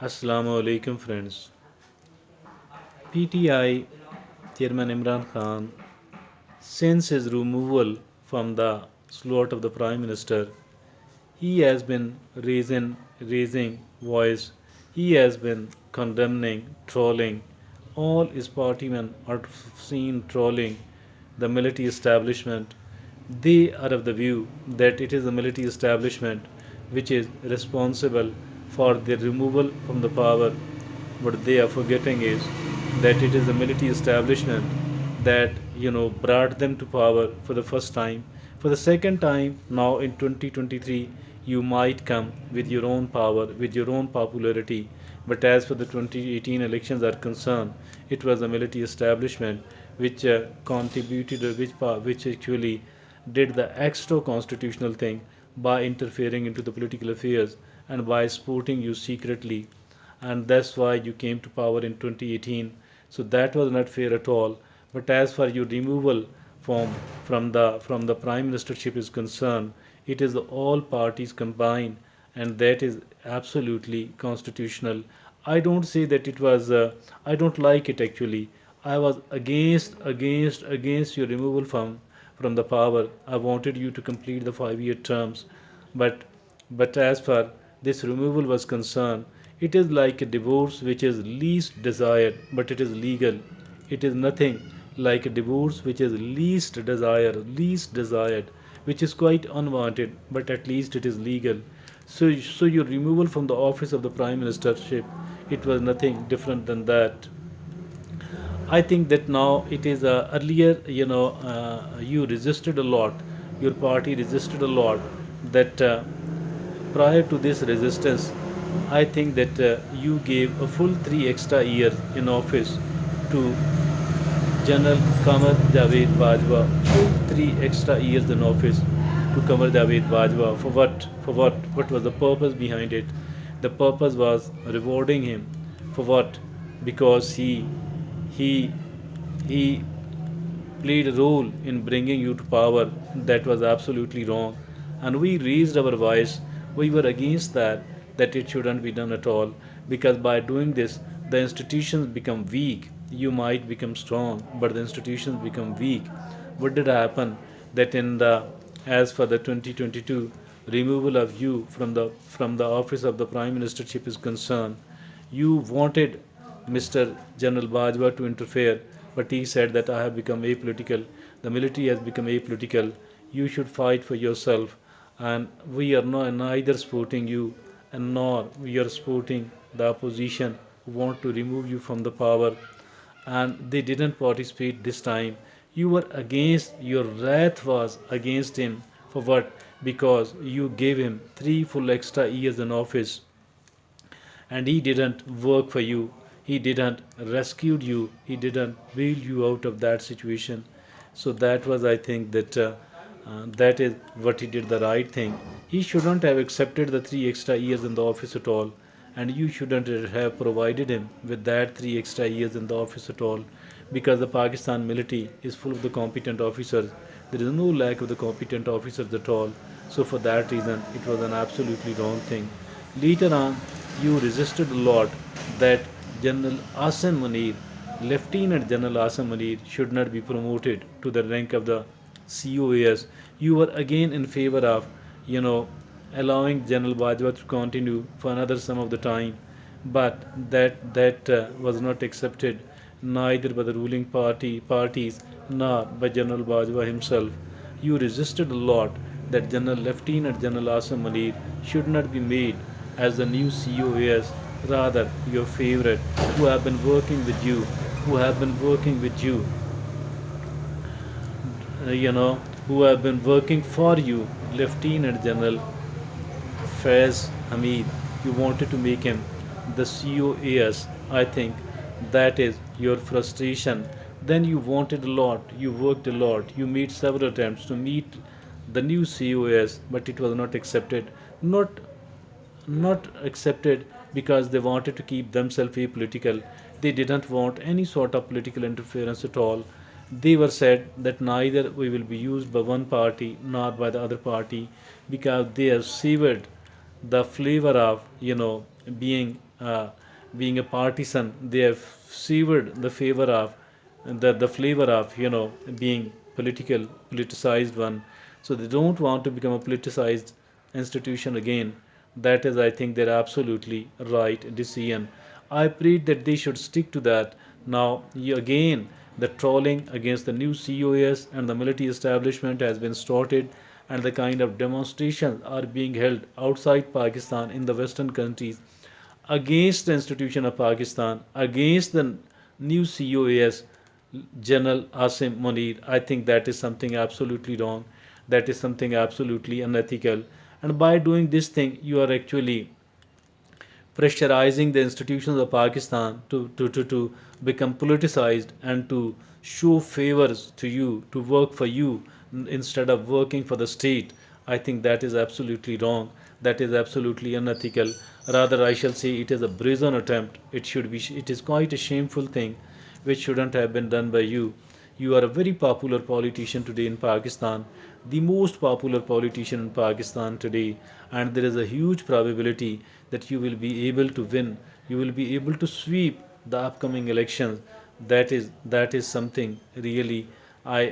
Assalamu alaikum friends. PTI Chairman Imran Khan, since his removal from the slot of the Prime Minister, he has been raising voice. He has been condemning, trolling. All his partymen are seen trolling the military establishment. They are of the view that it is the military establishment which is responsible for their removal from the power. What they are forgetting is that it is the military establishment that brought them to power for the first time. For the second time now in 2023, you might come with your own power, with your own popularity. But as for the 2018 elections are concerned, it was the military establishment which contributed, or which actually did the extra constitutional thing by interfering into the political affairs and by supporting you secretly, and that's why you came to power in 2018. So that was not fair at all. But as far your removal from from the prime ministership is concerned, it is all parties combined, and that is absolutely constitutional. I don't say that it was. I don't like it actually. I was against your removal from the power. I wanted you to complete the 5 year terms, but as far this removal was concerned, it is like a divorce which is least desired, but it is legal. It is nothing like a divorce which is least desired, which is quite unwanted, but at least it is legal. So your removal from the office of the prime ministership, it was nothing different than that. I think that now it is earlier, you resisted a lot, your party resisted a lot. That prior to this resistance, I think that you gave a full 3 extra years in office to General Kamar Javed Bajwa, full 3 extra years in office to Kamar Javed Bajwa. For what? For what? What was the purpose behind it? The purpose was rewarding him. For what? Because he he played a role in bringing you to power. That was absolutely wrong, and we raised our voice. We were against that it shouldn't be done at all, because by doing this the institutions become weak. You might become strong, but the institutions become weak. What did happen? That in the as for the 2022 removal of you from the office of the prime ministership is concerned, you wanted Mr. General Bajwa to interfere, but he said that I have become apolitical. The military has become apolitical. You should fight for yourself, and we are neither supporting you and nor we are supporting the opposition who want to remove you from the power. And they didn't participate this time. You were against, your wrath was against him. For what? Because you gave him 3 full extra years in office, and he didn't work for you. He didn't rescue you. He didn't bail you out of that situation. So that was, I think, that is what he did the right thing. He shouldn't have accepted the 3 extra years in the office at all, and you shouldn't have provided him with that 3 extra years in the office at all, because the Pakistan military is full of the competent officers. There is no lack of the competent officers at all. So for that reason, it was an absolutely wrong thing. Later on, you resisted a lot that General Asim Munir, Lieutenant General Asim Munir, should not be promoted to the rank of the COAS. You were again in favor of, you know, allowing General Bajwa to continue for another some of the time, but that was not accepted neither by the ruling parties nor by General Bajwa himself. You resisted a lot that General Lieutenant General Asim Munir should not be made as the new COAS, rather your favorite, who have been working with you, who have been working with you, uh, you know, who have been working for you, Lieutenant General Faiz Hameed. You wanted to make him the COAS. I think that is your frustration. Then you wanted a lot, you worked a lot, you made several attempts to meet the new COAS, but it was not accepted. Not accepted because they wanted to keep themselves apolitical. They didn't want any sort of political interference at all. They were said that neither we will be used by one party nor by the other party, because they have severed the flavor of being uh, being a partisan, they have severed the favor of the flavor of being politicized one. So they don't want to become a politicized institution again. That is, I think, their absolutely right decision. I pray that they should stick to that. Now, again, the trolling against the new COS and the military establishment has been started, and the kind of demonstrations are being held outside Pakistan in the Western countries against the institution of Pakistan, against the new COAS, General Asim Munir. I think that is something absolutely wrong. That is something absolutely unethical. And by doing this thing, you are actually pressurizing the institutions of Pakistan to become politicized and to show favors to you, to work for you instead of working for the state. I think that is absolutely wrong. That is absolutely unethical. Rather, I shall say it is a brazen attempt. It should be. It is quite a shameful thing, which shouldn't have been done by you. You are a very popular politician today in Pakistan, the most popular politician in Pakistan today, and there is a huge probability that you will be able to win. You will be able to sweep the upcoming elections. That is something really. I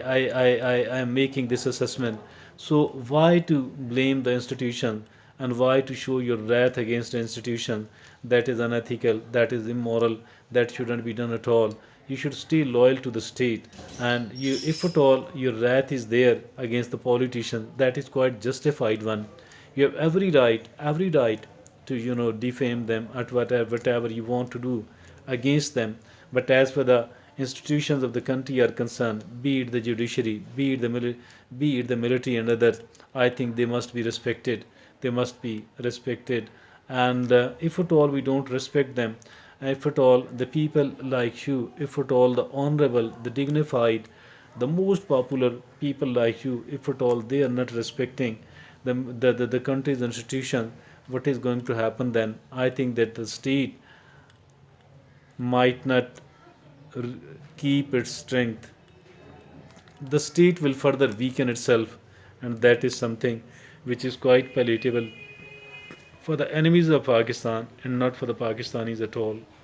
am making this assessment. So why to blame the institution and why to show your wrath against the institution? That is unethical. That is immoral. That shouldn't be done at all. You should stay loyal to the state, and you, if at all your wrath is there against the politician, that is quite justified one. You have every right to defame them at whatever you want to do against them. But as for the institutions of the country are concerned, be it the judiciary, be it the military and others, I think they must be respected. They must be respected. And if at all we don't respect them, if at all the people like you, if at all the honorable, the dignified, the most popular people like you, if at all they are not respecting the country's institution, what is going to happen then? I think that the state might not r- keep its strength. The state will further weaken itself, and that is something which is quite palatable for the enemies of Pakistan and not for the Pakistanis at all.